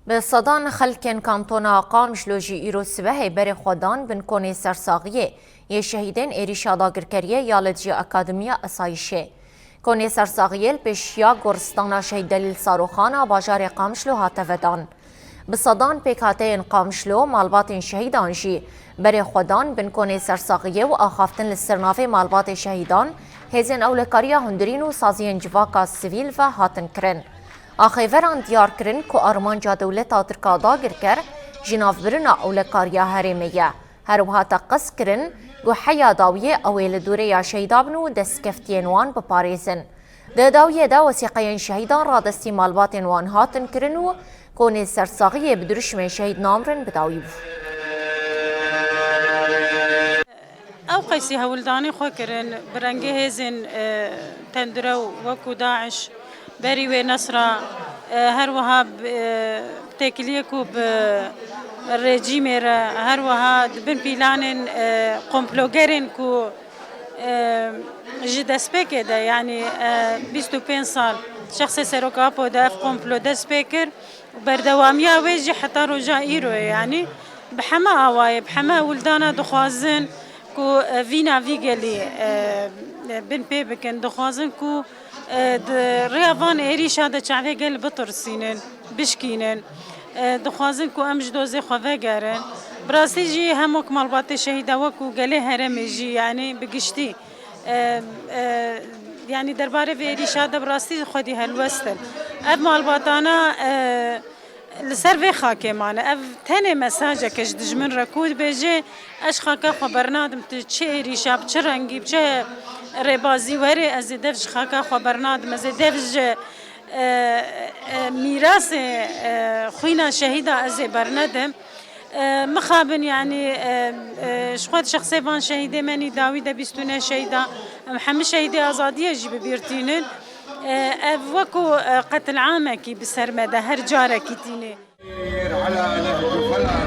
به صدان خلکن کانتونا قامشلوجی ایرو سبه بر خودان بن کنی سرساقیه یه شهیدین ایریشا داگرکریه یالجی اکادمیا اسایشه. کنی سرساقیه پیشیا گرستانا شهید دلیل ساروخانا باجار قامشلو هاتفدان. به صدان پیکاته قامشلو مالبات شهیدان جی بر خودان بن کنی سرساقیه و آخافتن لسرنافه مالبات شهیدان هزین اولکاریا هندرین و سازین جواکا سیویل و هاتن کرن. آخیوران دیار کرن که آرمانجا دولتا ترکا داگر کر جناف برنا اولکاریا هرمیه. هر وها تقص کرن گو حیا داویه اویل دوره یا شهیدابنو دستکفتین وان بپاریزن. ده داویه دا وسیقین شهیدان را دستی مالباتین وان هاتن کرنو کونی سرساقیه بدرشم شهید نامرن بداویو. او قيسي هولداني خو كرن برنگه هزن تندرو وكو داعش بري ونصرة هر وها تكليكو بالرجيم هر وها بن بيلانن قمبلوغرين كو جد سبيكر ده يعني 25 سال شخص سروكابو ده قمبلو ده سبيكر بردواميا ويجي حتى رجا ايرو يعني بحما اواي بحما ولدانا دخوازن کو وینا ویگلی بن پی بکن دخوازن کو ریاوان ایریشا ده چاوه گل بترسینن بشکینن دخوازن کو امج دوزه خواه گرن براسی جی هموک مالبات شهیده وکو گله هرمی جی یعنی بگشتی يعني درباره في ایریشا ده براسی خودی هلوستن اب مالباتانا لسر خاکه مانه اف تنه مساجه کش دجمن رکود بجه اش خاکه خبرنادم چه ایریشا چه رنگی چه ربازی وره از دفش خاکه خبرنادم از دفش میراث خوینا شهیدا از برندم مخابن يعني شخوت شخصي فان شهيدة مني داويدة بيستونا شهيدة محمد شهيدة أزادية جيب بيرتينن وكو قتل عامكي بسرمدة هر جاركي تيني على